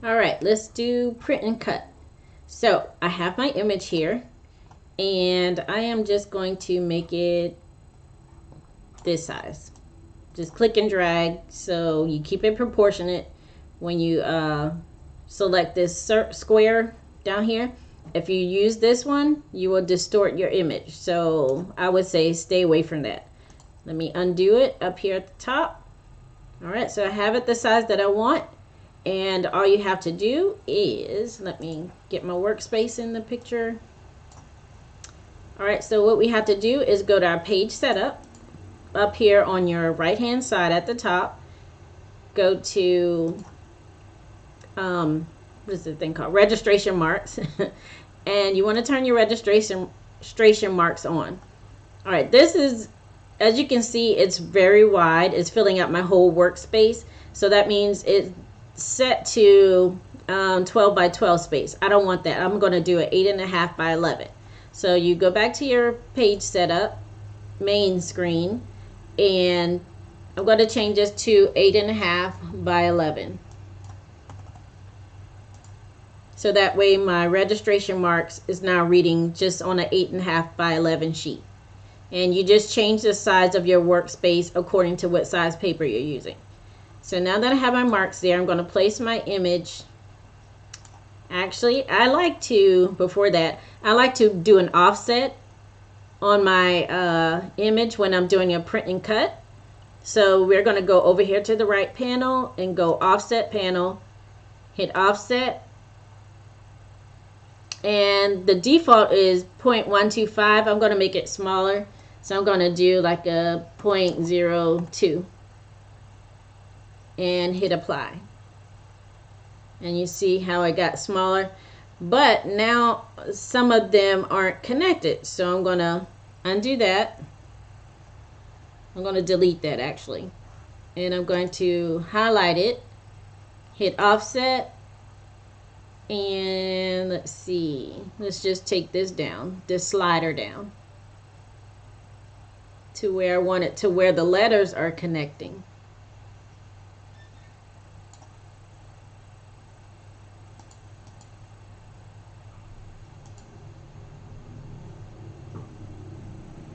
All right, let's do print and cut. So I have my image here, and I am just going to make it this size. Just click and drag so you keep it proportionate when you select this square down here. If you use this one, you will distort your image. So I would say stay away from that. Let me undo it up here at the top. All right, so I have it the size that I want. And all you have to do is, let me get my workspace in the picture. All right, so what we have to do is go to our page setup. Up here on your right hand side at the top, go to what is the thing called, registration marks. And you want to turn your registration marks on. All right, this is, as you can see, it's very wide. It's filling up my whole workspace, so that means it's set to 12 by 12 space. I don't want that. I'm going to do an 8.5 by 11. So you go back to your page setup main screen, and I'm going to change this to 8.5 by 11. So that way my registration marks is now reading just on an 8.5 by 11 sheet. And you just change the size of your workspace according to what size paper you're using. So now that I have my marks there, I'm going to place my image. Actually, I like to do an offset on my image when I'm doing a print and cut. So we're going to go over here to the right panel and go offset panel, hit offset, and the default is 0.125. I'm going to make it smaller, so I'm going to do like a 0.02 and hit apply. And you see how it got smaller, but now some of them aren't connected, so I'm going to undo that. I'm going to delete that actually, and I'm going to highlight it, hit offset, and let's see, let's just take this down, this slider down to where I want it, to where the letters are connecting.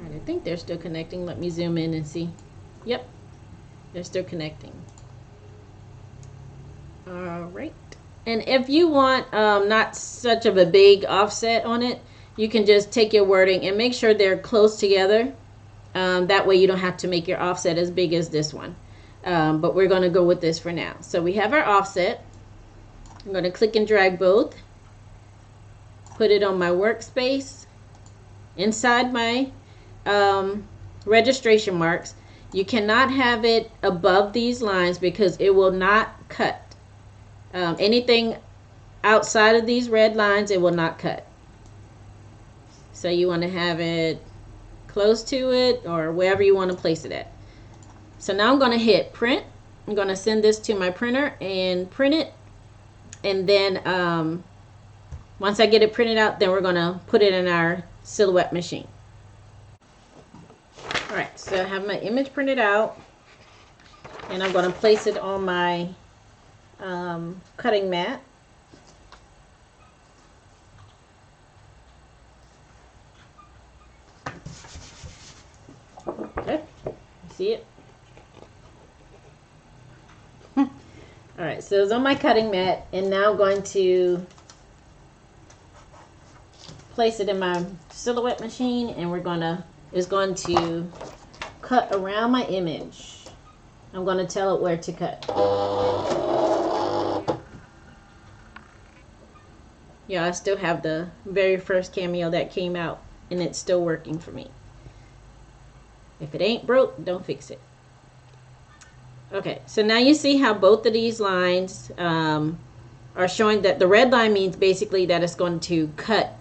I think they're still connecting. Let me zoom in and see. Yep, they're still connecting. All right. And if you want not such of a big offset on it, you can just take your wording and make sure they're close together. That way you don't have to make your offset as big as this one. But we're going to go with this for now. So we have our offset. I'm going to click and drag both. Put it on my workspace. Inside my registration marks. You cannot have it above these lines because it will not cut. Anything outside of these red lines, it will not cut. So you want to have it close to it or wherever you want to place it at. So now I'm going to hit print. I'm going to send this to my printer and print it. And then once I get it printed out, then we're going to put it in our Silhouette machine. Alright, so I have my image printed out, and I'm going to place it on my cutting mat. Okay, see it? Alright, so it's on my cutting mat, and now I'm going to place it in my Silhouette machine, and it's going to cut around my image. I'm going to tell it where to cut. Yeah, I still have the very first cameo that came out, and it's still working for me. If it ain't broke, don't fix it. Okay, so now you see how both of these lines are showing that the red line means basically that it's going to cut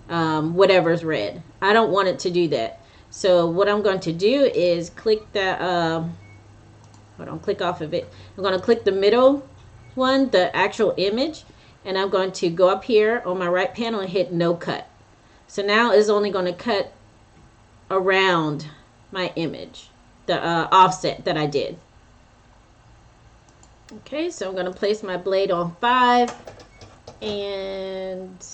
whatever's red. I don't want it to do that. So what I'm going to do is click the, click off of it. I'm going to click the middle one, the actual image, and I'm going to go up here on my right panel and hit no cut. So now it's only going to cut around my image, the offset that I did. Okay, so I'm going to place my blade on 5, and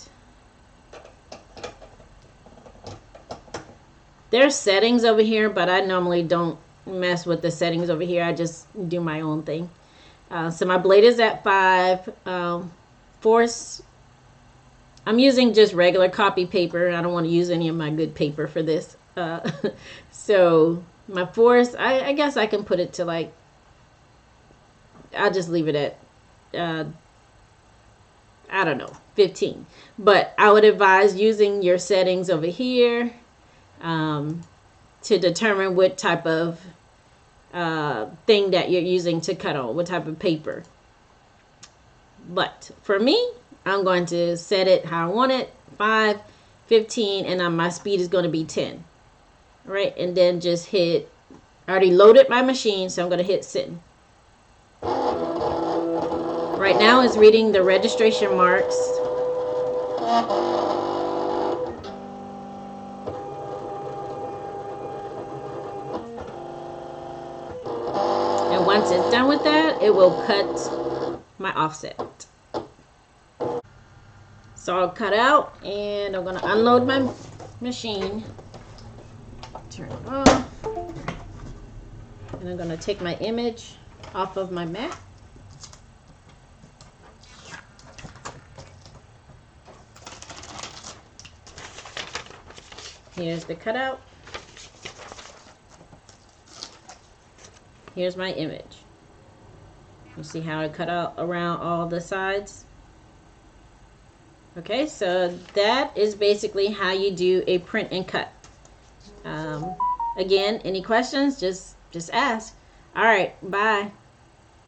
there's settings over here, but I normally don't mess with the settings over here. I just do my own thing. So my blade is at 5. Force, I'm using just regular copy paper. I don't want to use any of my good paper for this. So my force, I guess I can put it to like, I'll just leave it at, I don't know, 15. But I would advise using your settings over here to determine what type of thing that you're using to cut on, what type of paper. But for me, I'm going to set it how I want it, 5, 15, and my speed is going to be 10. All right, and then just hit, I already loaded my machine, so I'm going to hit send. Right now it's reading the registration marks. And once it's done with that, it will cut my offset. So I'll cut out, and I'm going to unload my machine. Turn it off. And I'm going to take my image off of my mat. Here's the cutout. Here's my image. You see how I cut out around all the sides? Okay, so that is basically how you do a print and cut. Again, any questions, just ask. All right, bye.